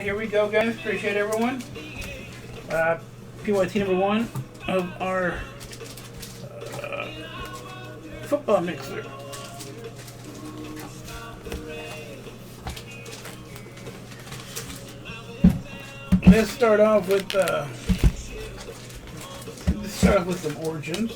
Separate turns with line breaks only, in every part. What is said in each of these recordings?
Here we go, guys. Appreciate everyone. PYT number 1 of our football mixer. Let's start off with some origins.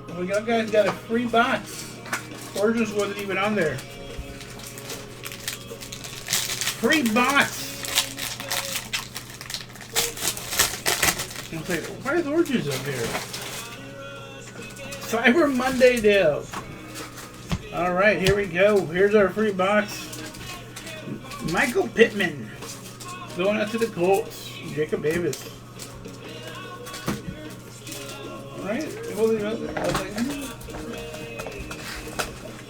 Well, y'all guys got a free box. Origins wasn't even on there. Free box. Okay, why is Origins up here? Cyber Monday deal. All right, here we go. Here's our free box. Michael Pittman going out to the Colts. Jacob Davis. Right? It wasn't even up there. I was like,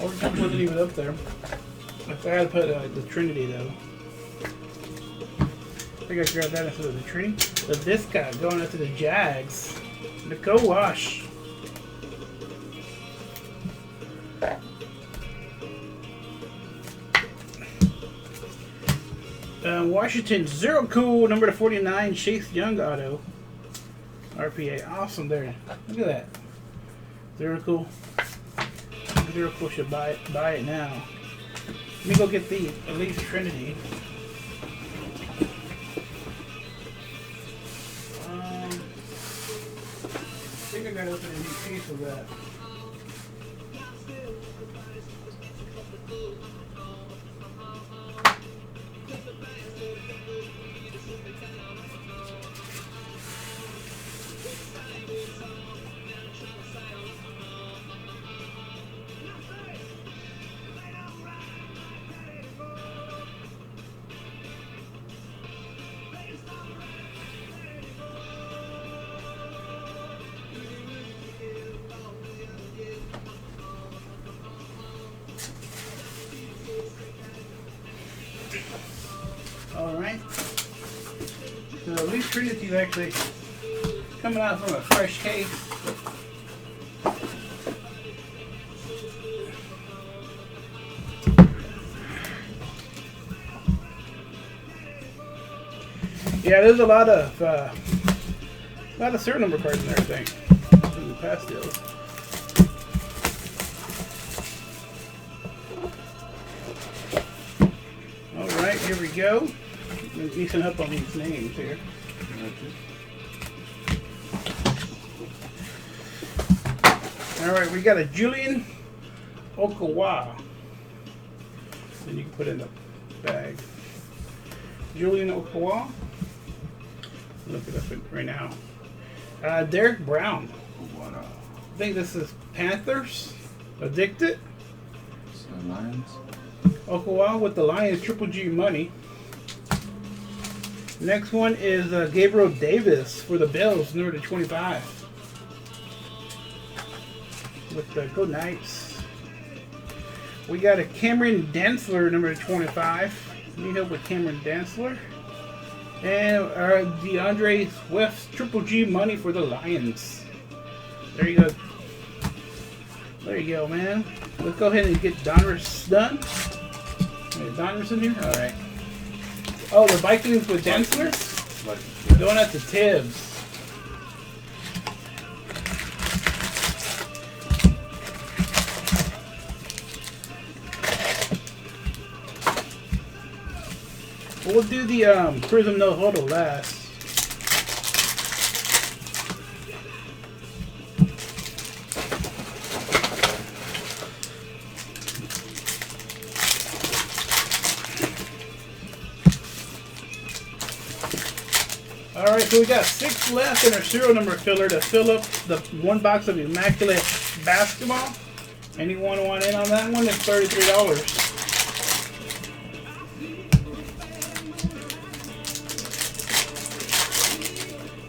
Origins wasn't even up there. I had to put the Trinity though. I think I grabbed that instead of the Trinity. But this guy going up to the Jags. The co-wash. Washington, zero cool, number 49, Chase Young auto. RPA, awesome there. Look at that. Zero cool. Zero cool should buy it now. Let me go get the Elite Trinity. I think I gotta open a new case of that. Alright. So Elite Trinity is actually coming out from a fresh case. Yeah, there's a lot of serial number cards in there, I think. In the past deals. Alright, here we go. Need some help on these names here. Alright, we got a Julian Okawa. Then you can put in the bag. Julian Okawa. Look it up right now. Derek Brown. I think this is Panthers. Addicted.
Lions.
Okawa with the Lions, Triple G money. Next one is Gabriel Davis for the Bills, number 25. With the Go Knights. We got a Cameron Dantzler, number 25. Need help with Cameron Dantzler. And DeAndre Swift, Triple G money for the Lions. There you go. There you go, man. Let's go ahead and get Donruss done. Donruss in here? Alright. Oh, the Vikings with Dantzler? Going out to Tibbs. We'll do the Prism No Huddle last. Alright, so we got 6 left in our serial number filler to fill up the one box of Immaculate Basketball. Anyone want in on that one? It's $33.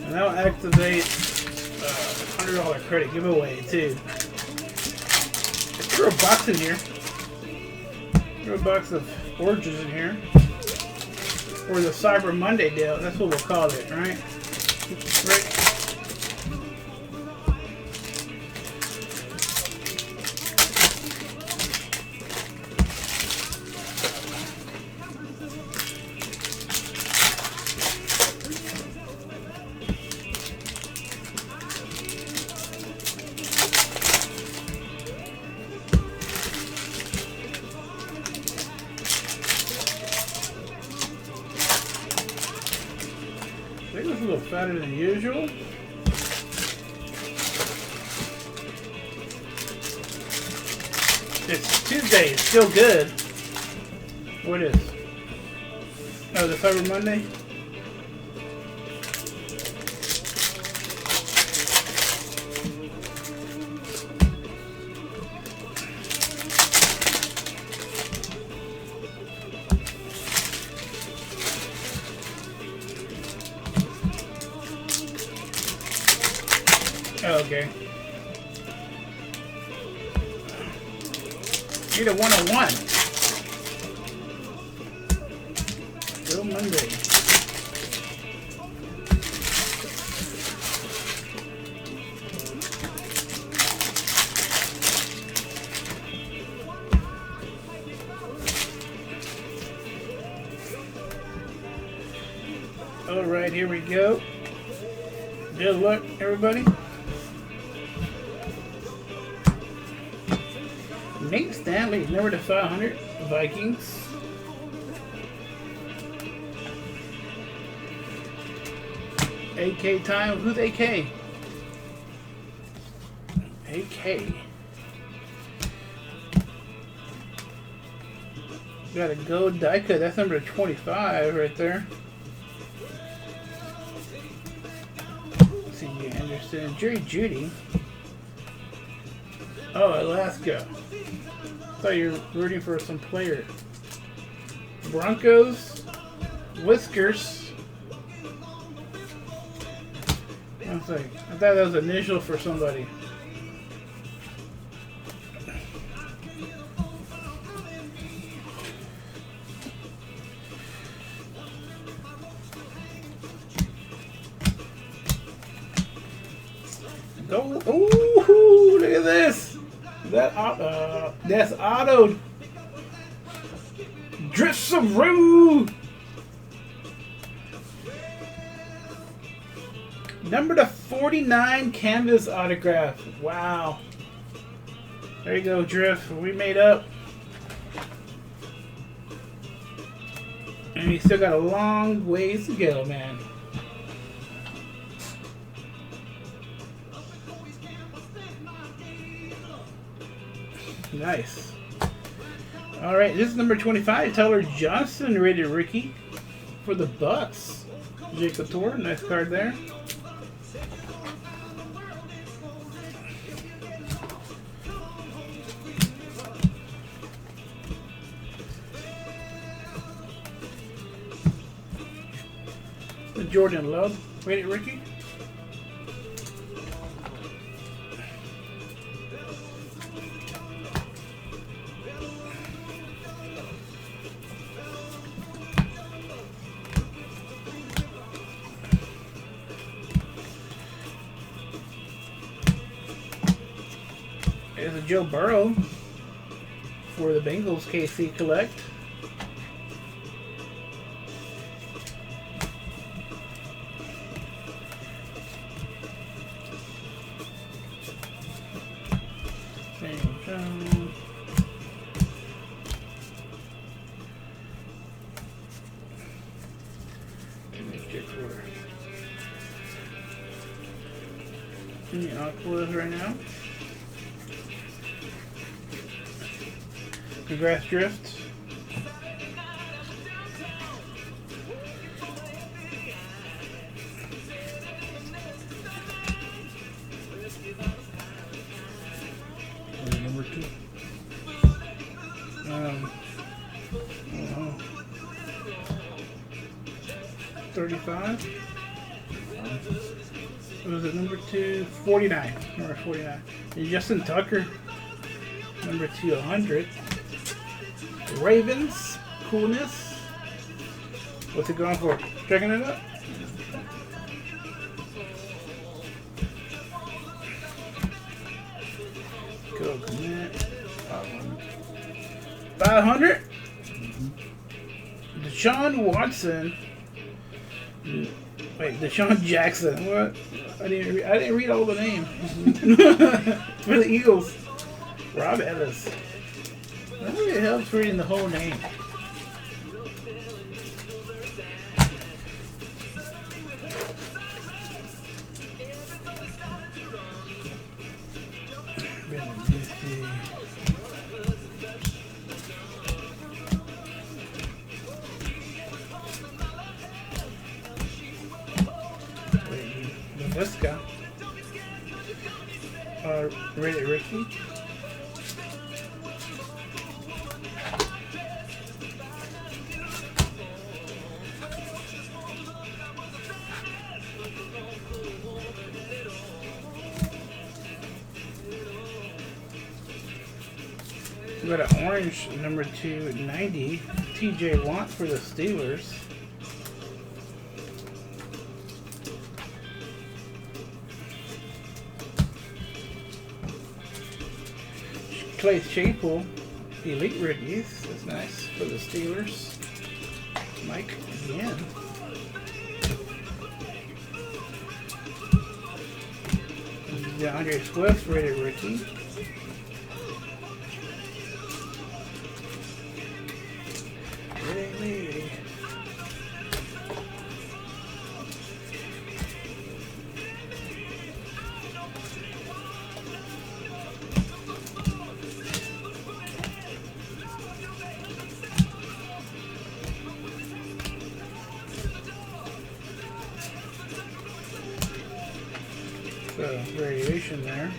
And that'll activate $100 credit giveaway too. Threw a box in here. Threw a box of oranges in here. Or the Cyber Monday deal. That's what we'll call it, right? Right. I think it's a little fatter than usual. It's Tuesday, it's still good. What is? Oh, the Cyber Monday? Oh, okay. Need a 101. Still Monday. All right, here we go. Good luck, everybody. Nate Stanley, never to 500, Vikings. AK time. Who's AK? AK. Got a gold die cut. That's number 25 right there. C.J. Anderson. Jerry Judy. Oh, Alaska. I thought you were rooting for some player. Broncos. Whiskers. I thought that was initial for somebody. Go! Ooh, look at this! That's auto. Driftsaroo! Number to 49 canvas autograph. Wow. There you go, Drift. We made up. And we still got a long ways to go, man. Nice. Alright, this is number 25. Tyler Johnson, rated rookie for the Bucks. Jacob Couture, nice card there. The Jordan Love, rated rookie. There's a Joe Burrow for the Bengals KC Collect. Any Aquas right now? Congrats, Drift.
Number 2.
35. What was it? Number 249. Number 49. And Justin Tucker. Number 200. Ravens. Coolness. What's it going for? Checking it up. Go commit. 500. Deshaun Watson. Wait, Deshaun Jackson. What? I didn't read all the names. For the Eagles. Rob Ellis. That really helps reading the whole name. This guy. Rated Ricky. We got an orange number 290 TJ Watt for the Steelers. Clay Chapel, Elite Rookies. That's nice for the Steelers. Mike again. DeAndre Swift, rated rookie. Really? So, variation there.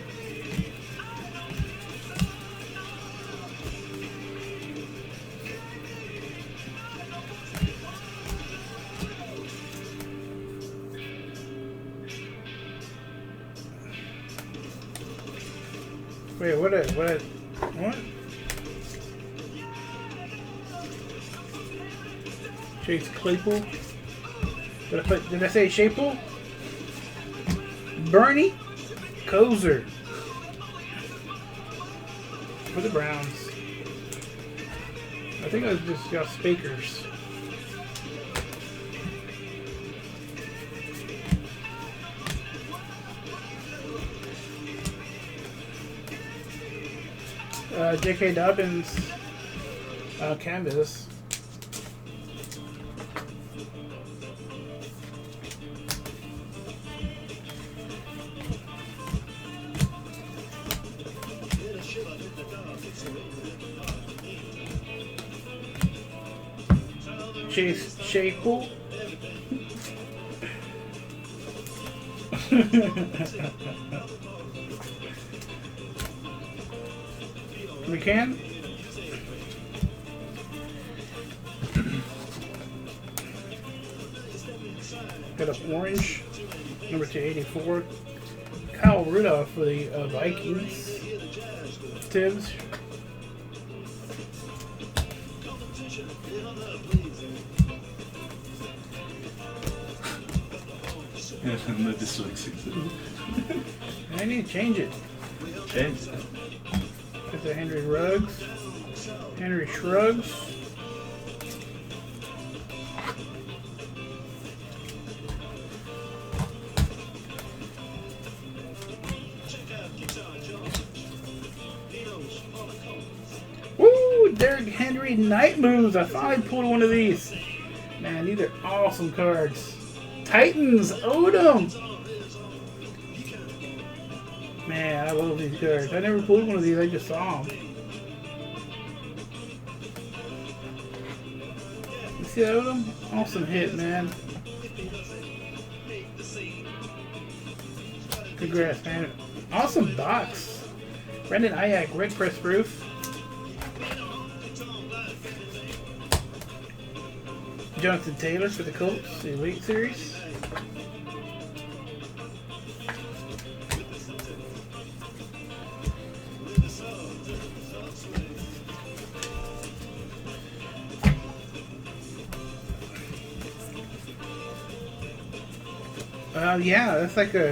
Wait, what? Chase Claypool? Did I say Shaple? Bernie Kosar for the Browns. I think I was just got Speakers. J.K. Dobbins canvas. Chase Shaple. We can. Got an orange, number 284. Kyle Rudolph for the Vikings. Tibbs.
I'm the dyslexic.
I need to change it.
Change.
Got the Henry Ruggs. Henry Shrugs. Woo! Derrick Henry Night Moves. I finally pulled one of these. Man, these are awesome cards. Titans, Odom. Man, I love these cards. I never pulled one of these, I just saw them. You see that Odom? Awesome hit, man. Congrats, man. Awesome box. Brendan Ayak, Red Press Proof. Jonathan Taylor for the Colts, the Elite Series. Yeah, that's like a.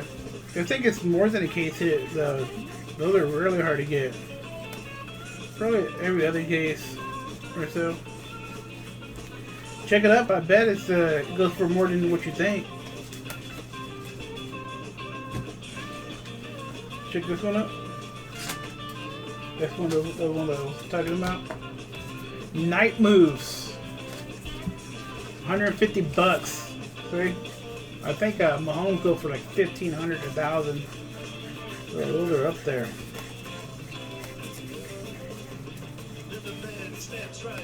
I think it's more than a case hit. Those are really hard to get. Probably every other case or so. Check it up. I bet it goes for more than what you think. Check this one up. That's one of the one that I was talking about. Night Moves. 150 bucks. See? I think Mahomes go for like 1,500 to 1,000. So those are up there.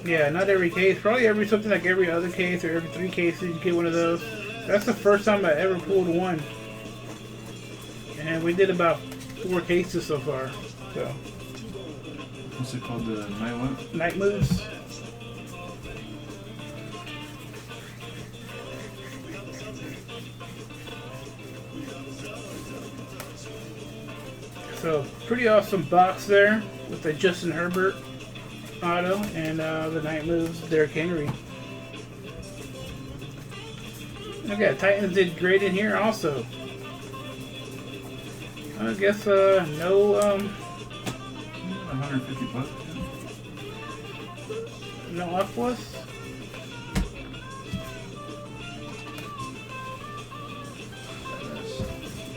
Yeah, not every case. Probably something like every other case or every 3 cases you get one of those. That's the first time I ever pulled one. And we did about 4 cases so far. So.
What's it called? The night what?
Night Moves. So, pretty awesome box there with the Justin Herbert auto and the Night Moves, Derrick Henry. Okay, Titans did great in here also. I guess no
150 bucks.
no off was.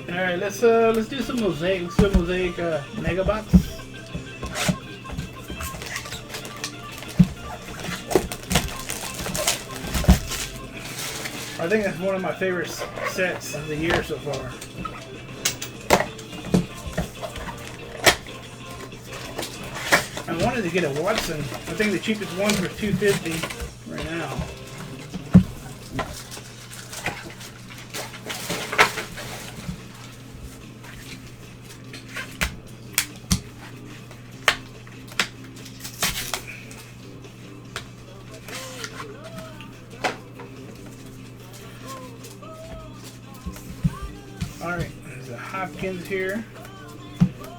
All right, let's do some mosaic. Let's do a mosaic mega box. I think that's one of my favorite sets of the year so far. I wanted to get a Watson. I think the cheapest ones were $250 right now. Alright, there's a Hopkins here.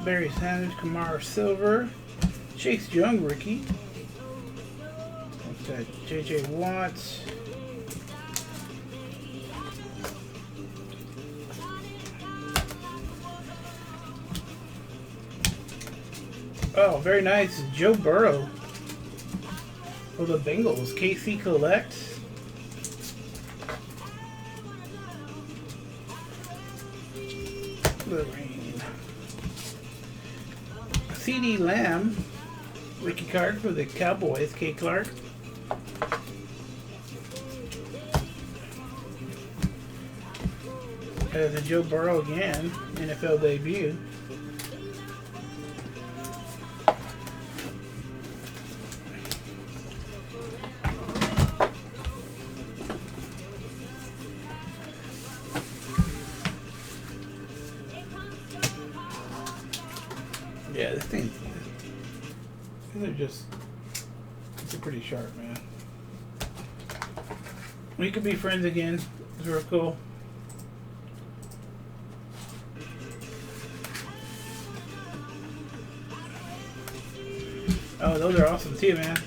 Barry Sanders, Kamara Silver. Chase Young rookie. What's that? JJ Watts. Oh, very nice. Joe Burrow. For the Bengals. KC Collects. CD Lamb, rookie card for the Cowboys, K. Clark. There's a Joe Burrow again, NFL debut. Yeah, this thing, these are just, it's pretty sharp, man. We could be friends again. It's real cool. Oh, those are awesome too, man.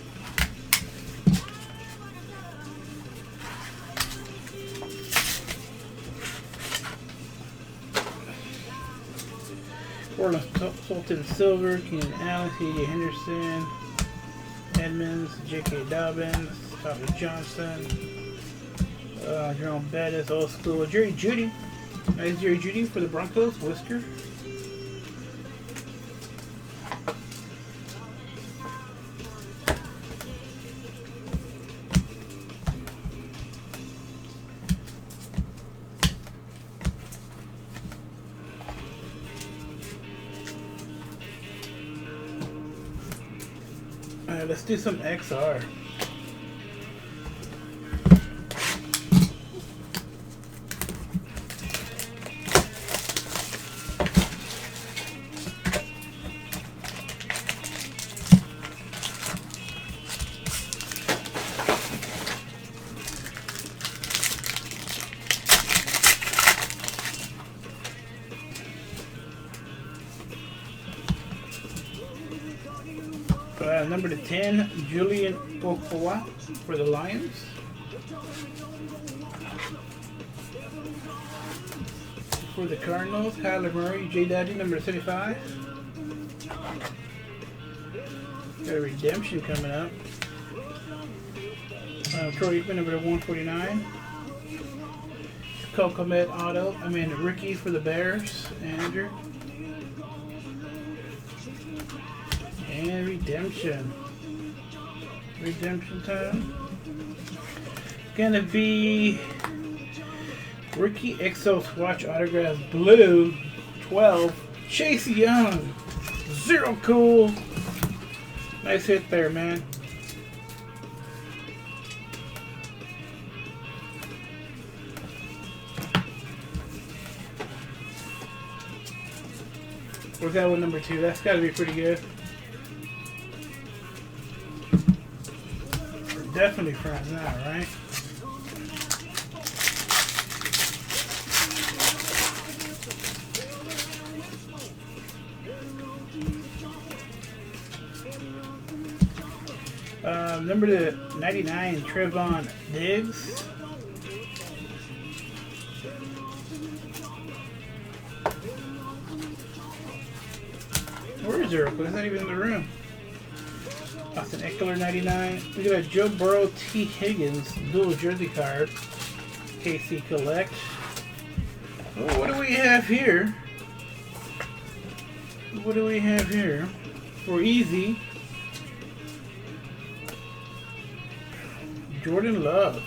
Orland Sultan Silver, Keenan Allen, C.J. Henderson, Edmonds, J.K. Dobbins, Thomas Johnson, Jerome Bettis, old school, Jerry Jeudy. Nice Jerry Jeudy for the Broncos, Whisker. Alright, let's do some XR. Number to 10, Julian Okowa for the Lions. for the Cardinals, Kyler Murray, J. Daddy, number 75. Got a redemption coming up. Troy Aikman, number 149. Cole Kmet rookie for the Bears, Andrew. And redemption. Redemption time. Gonna be rookie XO Swatch autograph blue 12 Chase Young. 0 cool. Nice hit there, man. Where's that one, number 2? That's got to be pretty good. We're definitely friends now, right? Number 99, Trevon Diggs. Where is Oracle? He's not even in the room. Austin Eckler, 99. We got a Joe Burrow, T. Higgins, dual jersey card. KC Collect. Oh, what do we have here? What do we have here? For easy. Jordan Love.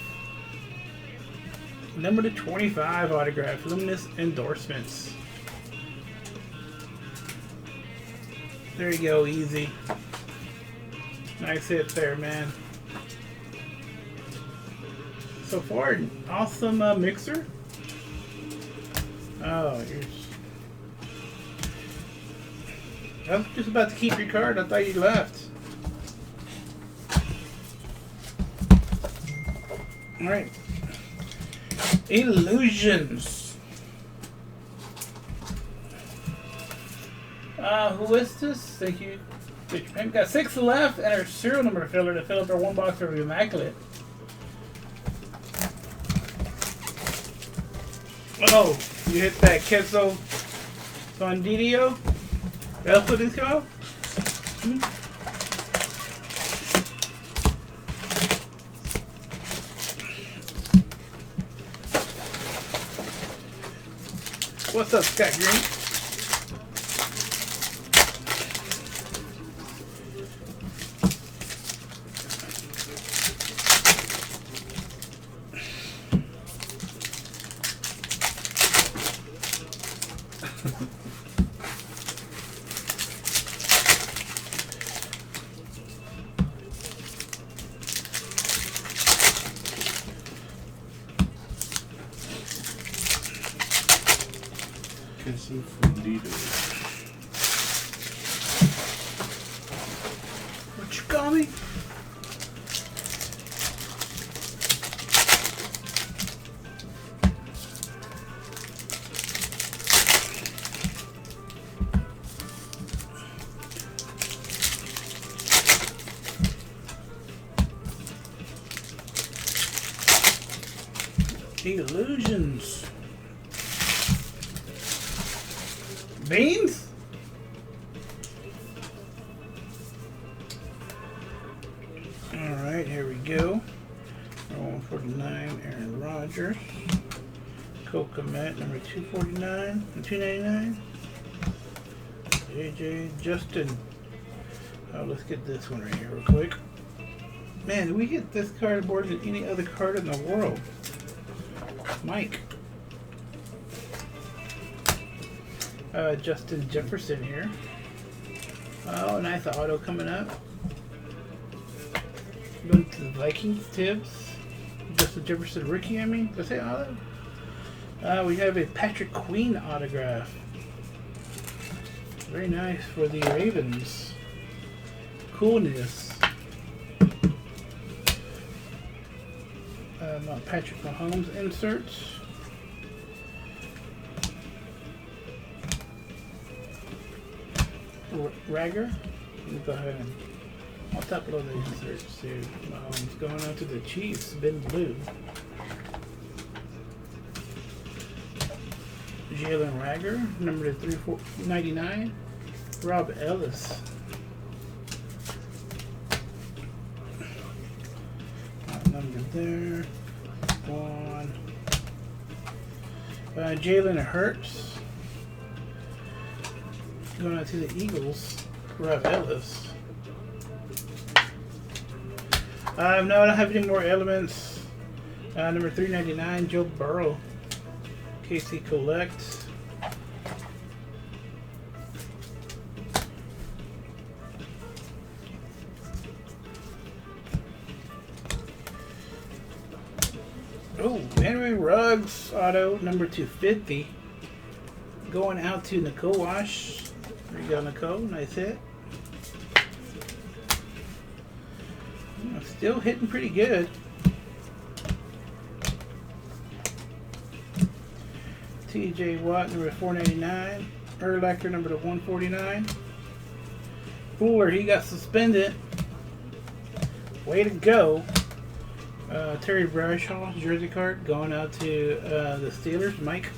Number 25 autograph. Luminous endorsements. There you go, easy. Nice hit there, man. So far, awesome mixer. Oh, I was just about to keep your card. I thought you left. All right. Illusions. Who is this? Thank you. We got 6 left and our serial number filler to fill up our 1 box of Immaculate. Oh, you hit that Queso Fondidio? That's what it's called? What's up, Scott Green?
Queso fundido.
What you call me? Illusions. Beans? Alright, here we go. 149, Aaron Rodgers. Cole Kmet, number 249 and 299. JJ Justin. Oh, let's get this one right here real quick. Man, we get this card more than any other card in the world. Mike. Justin Jefferson here. Oh, nice auto coming up. Going to the Vikings, Tibbs. Justin Jefferson rookie, I mean. Did I say auto? We have a Patrick Queen autograph. Very nice for the Ravens. Coolness. Not Patrick Mahomes inserts. Ragger. Let me go ahead and I'll top load the inserts too. Mahomes going on to the Chiefs. Ben Blue. Jalen Rager, number to 399. Rob Ellis. Number there. 1. Jalen Hurts. Going out to the Eagles. Rob Ellis. No, I don't have any more elements. Number 399, Joe Burrow. KC Collect. Oh, Henry Ruggs auto number 250. Going out to Nicole Wash. There you go, Nicole. Nice hit. Still hitting pretty good. TJ Watt number 499. Urlacher number to 149. Fuller, he got suspended. Way to go. Terry Brashaw's jersey card going out to the Steelers. Mike.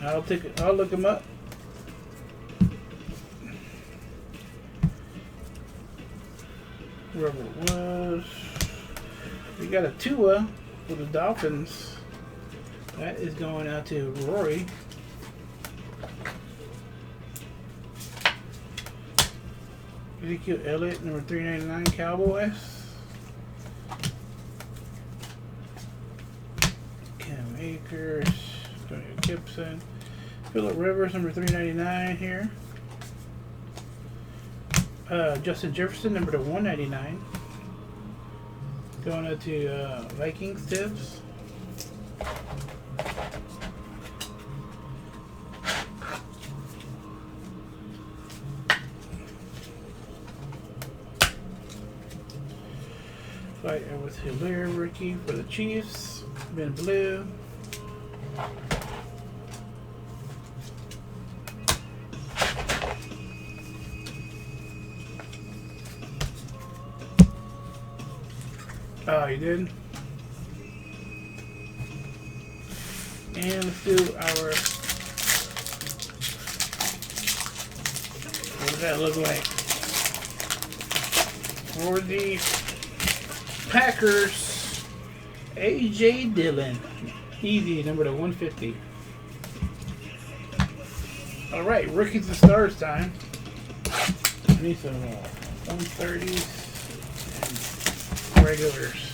I'll look him up. Whoever it was. We got a Tua for the Dolphins. That is going out to Rory. Ezekiel Elliott, number 399, Cowboys. Cam Akers, Tony Gibson. Phillip Rivers, number 399 here. Justin Jefferson, number to 199. Going out to Vikings Tips. Fight with Hilaire rookie for the Chiefs. Ben Blue. Oh, you did? And let's do our... What does that look like? For the Packers, A.J. Dillon. Easy, number to 150. Alright, rookies and stars time. I need some 130s and regulars.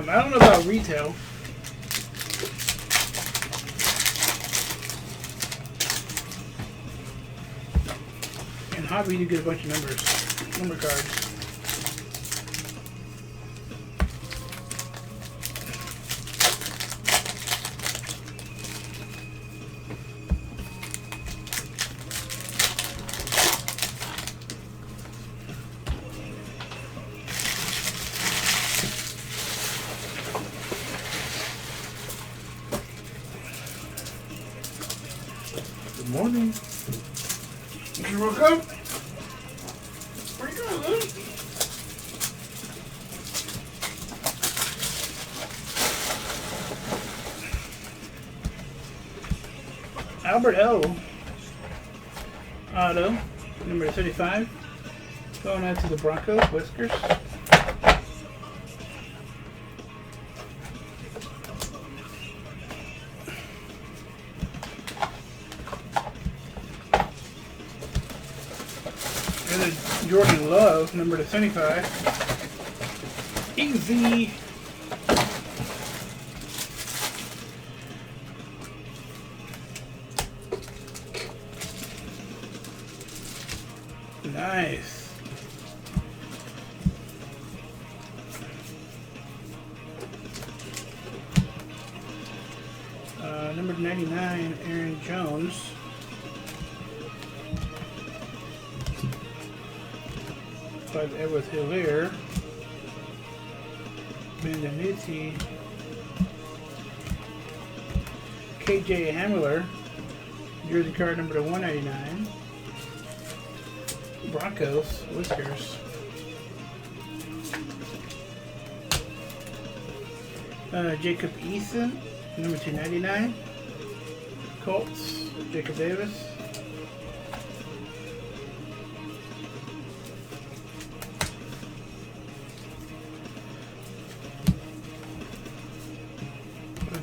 I don't know about retail. And hobby, you get a bunch of number cards. Good morning. You woke up? Where you going, Lou? Albert L. Auto, number 35. Going out to the Broncos, Whiskers. Jordan Love, number to 75. Easy. Nice. Number number 99, Aaron Jones. By Edward Hilaire. Benvenuti. KJ Hamler. Jersey card number 199. Broncos. Whiskers. Jacob Eason, number 299. Colts, Jacob Davis.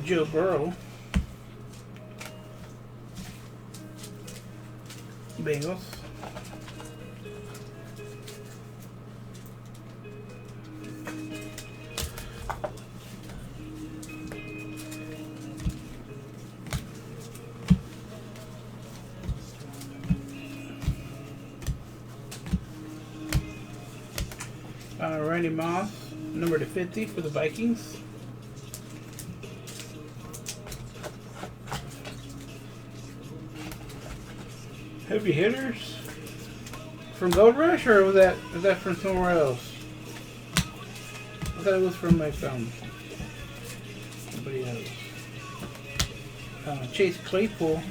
Joe Burrow. Bengals. Randy Moss, number to 50 for the Vikings. Heavy hitters from Gold Rush, or was that from somewhere else? I thought it was from like somebody else. Chase Claypool,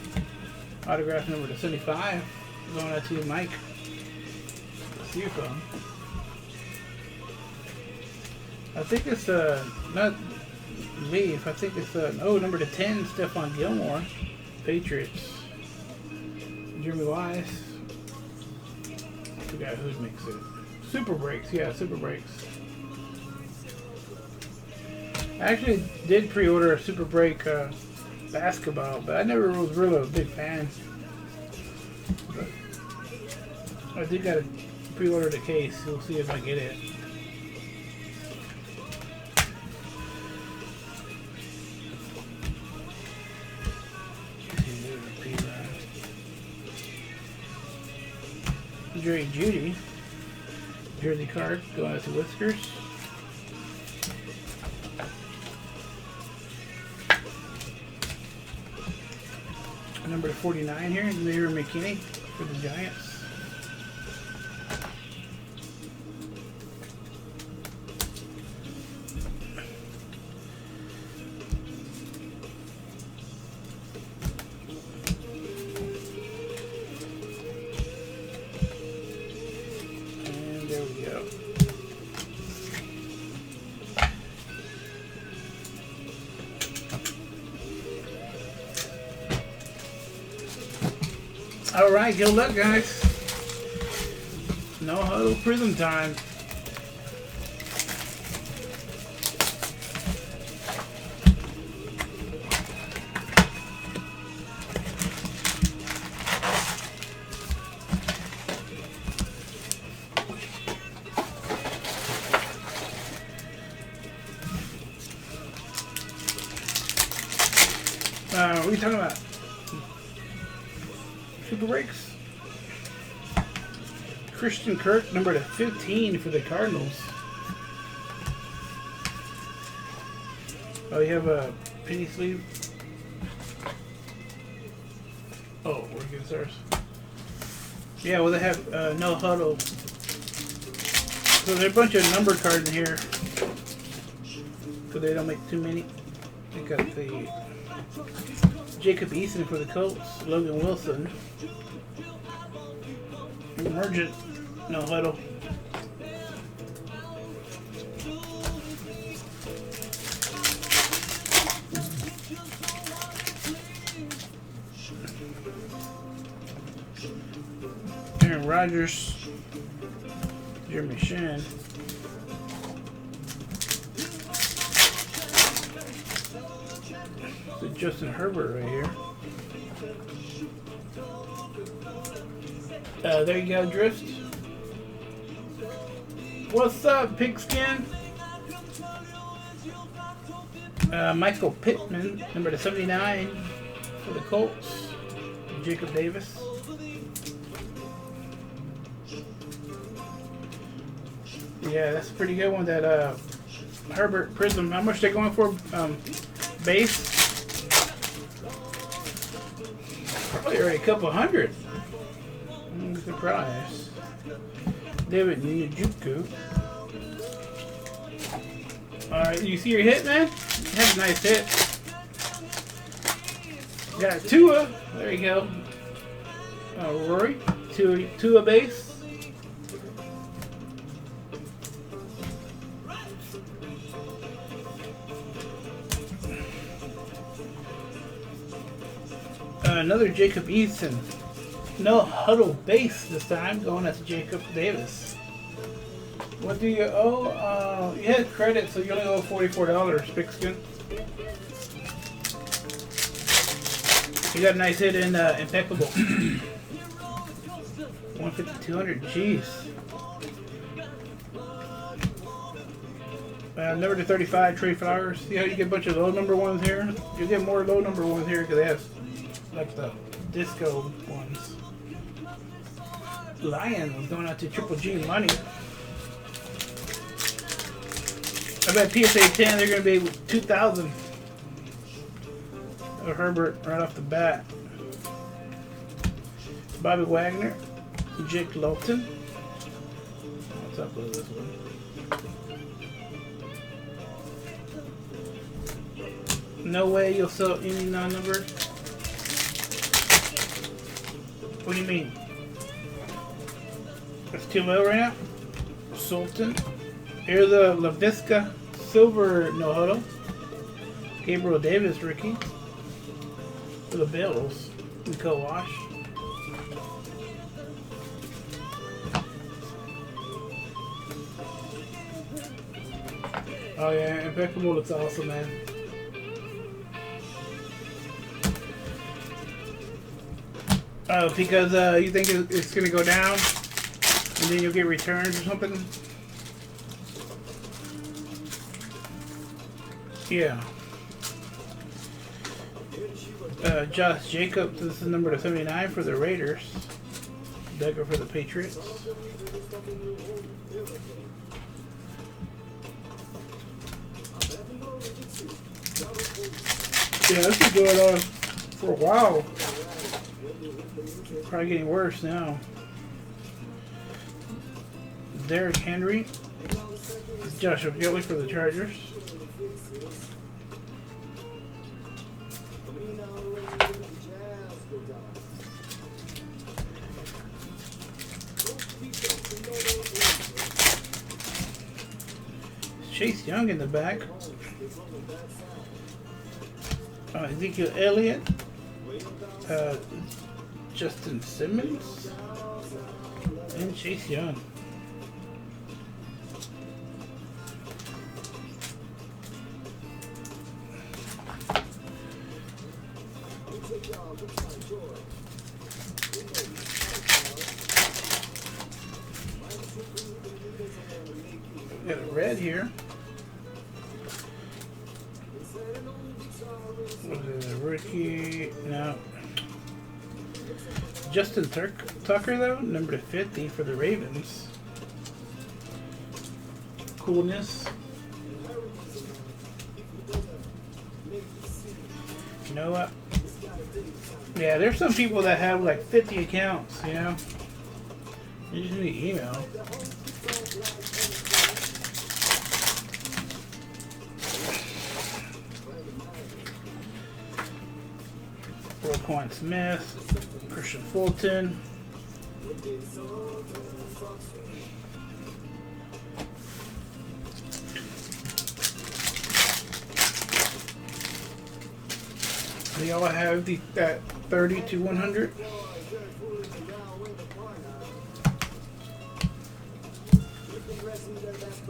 autograph number to 75, going out to Mike. See your phone. I think it's not Leaf. I think it's number to 10, Stephon Gilmore, Patriots. Jeremy Wise. Forgot who makes it. Super Breaks, yeah, Super Breaks. I actually did pre-order a Super Break basketball, but I never was really a big fan. But I did got to pre-order the case. We'll see if I get it. Jerry Judy, jersey card, going out to Whiskers. Number 49 here, Lear McKinney for the Giants. Alright, good luck, guys. No huddle prism time. What are you talking about? Super Breaks. Christian Kirk, number to 15 for the Cardinals. Oh, you have a penny sleeve. Oh, we're getting ours. Yeah, well, they have no huddle. So there's a bunch of number cards in here. So they don't make too many. They got the Jacob Eason for the Colts, Logan Wilson. Emergent, no huddle. Aaron Rodgers, Jeremy Shin. The Justin Herbert right here. There you go, Drift. What's up, Pigskin? Michael Pittman, number to 79 for the Colts. Jacob Davis. Yeah, that's a pretty good one. That Herbert Prism. How much they going for? Base? you're a couple hundred. I'm surprised. David Njoku. Alright, you see your hit, man? You had a nice hit. Got Tua. There you go. Rory. Tua base. Another Jacob Eason. No huddle base this time. Going at Jacob Davis. What do you owe? You had credit, so you only owe $44, Pigskin. You got a nice hit in Impeccable. 150, 200, jeez. Number to 35, Trey Flowers. See how you get a bunch of low number ones here? You get more low number ones here because they have like the disco ones. Lions going out to Triple G Money. I bet PSA 10 they're going to be 2,000. Oh, Herbert right off the bat. Bobby Wagner. Jake Lawton. What's up with this one? No way you'll sell any non-numbered. What do you mean? That's too low right now? Sultan. Here's the LaVisca Silver no huddle. Gabriel Davis rookie. For the Bills. And co-wash. Oh yeah, Impeccable looks awesome, man. Because you think it's going to go down and then you'll get returns or something? Yeah. Josh Jacobs, this is number to 79 for the Raiders. Duggar for the Patriots. Yeah, this is going on for a while. Probably getting worse now. Derrick Henry. Joshua Gilly for the Chargers. Chase Young in the back. Ezekiel Elliott. Justin Simmons. And Chase Young. Got a red here. What is it, a rookie? No. Justin Tucker, though, number to 50 for the Ravens. Coolness. You know what? Yeah, there's some people that have like 50 accounts, you know? You just need email. Roquan Smith, Christian Fulton. They all have that 30 to 100.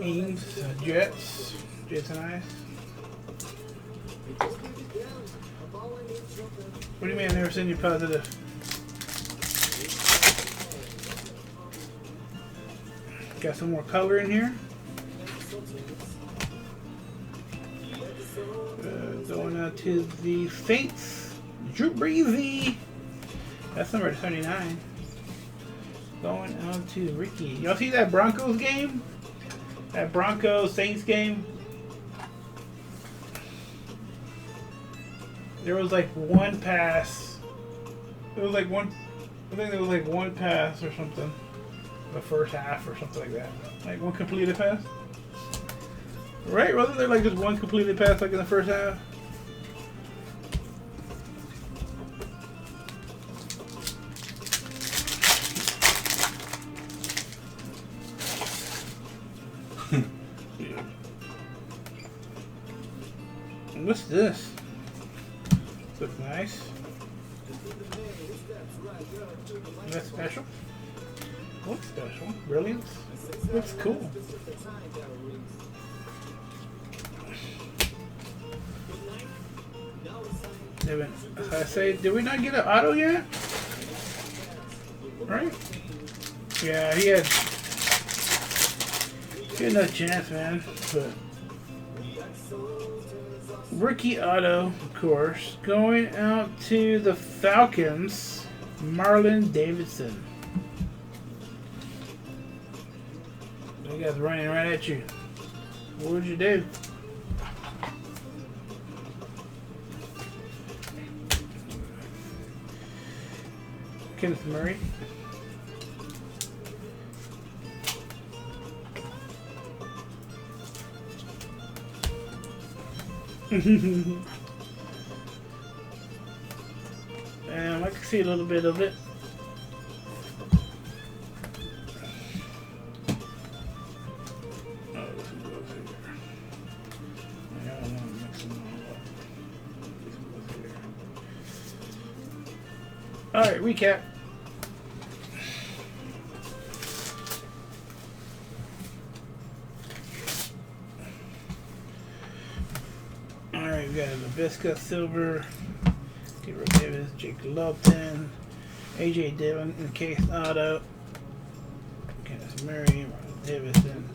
Eames, Jets, and Ice. What do you mean I never seen you positive? Got some more color in here. Going out to the Saints. Drew Breezy. That's number 79. Going on to Ricky. Y'all see that Broncos game? That Broncos Saints game? There was like one pass It was like one. I think there was like one pass or something. The first half or something like that. Like one completed pass. Right? Wasn't there like just one completed pass like in the first half?
Yeah.
What's this? Looks nice. Is that special? Looks special. Brilliance. Looks cool. As I say, did we not get an auto yet? Right? Yeah, he had no chance, man. But rookie auto, of course, going out to the Falcons, Marlon Davidson. You guys running right at you. What would you do? Kenneth Murray. And I can see a little bit of it. Oh, this one goes here. Yeah, I don't want to mix them all up. This one goes here. Alright, recap. Alright, we got Lavisca Silver, Gabriel Davis, Jake Lupton, AJ Dillon in case auto, Kenneth Murray, Marlon Davidson,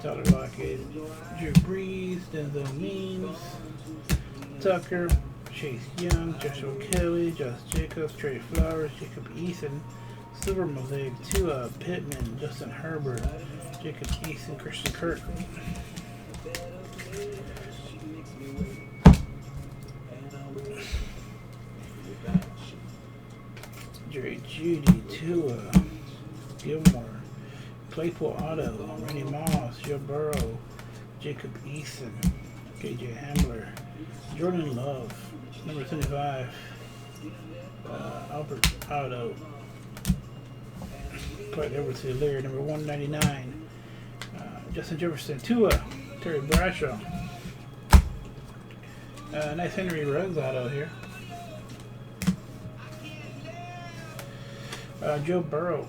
Tyler Lockett, Drew Brees, Denzel Means, Tucker, Chase Young, Joshua Kelly, Josh Jacobs, Trey Flowers, Jacob Eason, Silver Mosaic, Tua, Pittman, Justin Herbert, Jacob Eason, Christian Kirk. Jerry Judy, Tua, Gilmore, Claypool Auto, Randy Moss, Joe Burrow, Jacob Eason, KJ Hamler, Jordan Love, number 25, Albert Auto, Clyde Edwards-Helaire, number 199, Justin Jefferson, Tua, Terry Bradshaw. Nice Henry Ruggs auto here. Joe Burrow,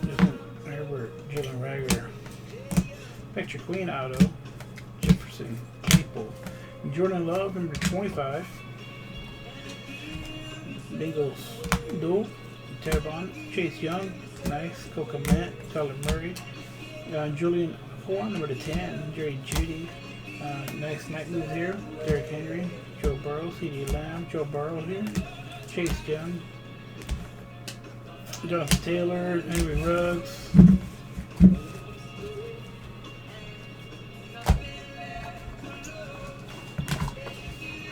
Justin Herbert, Jalen Rager, Picture Queen auto, Jefferson, Claypool, Jordan Love, number 25, Bengals dual, Terrebonne, Chase Young, nice, Coca Matt, Tyler Murray, Julian Horn, number 10, Jerry Judy, nice night moves here, Derrick Henry, Joe Burrow, CD Lamb, Joe Burrow here, Chase Young, Jonathan Taylor, Henry Ruggs.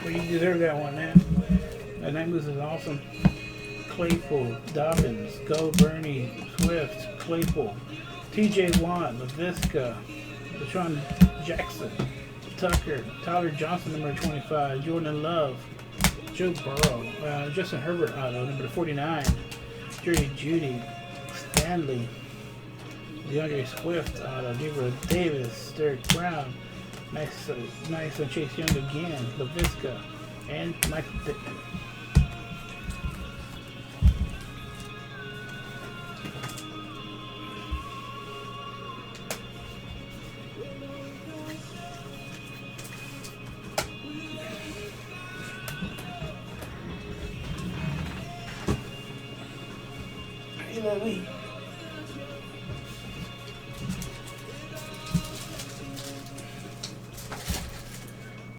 Well, you deserve that one, man. That night moves is awesome. Claypool, Dobbins, Go Bernie, Swift, Claypool, TJ Watt, LaVisca, Deshaun Jackson, Tucker, Tyler Johnson, number 25, Jordan Love, Joe Burrow, Justin Herbert auto, number 49, Jerry Judy, Stanley, DeAndre Swift auto, Gabriel Davis, Derek Brown, nice on Chase Young again, LaVisca, and Michael Pittman. Hey, Lily.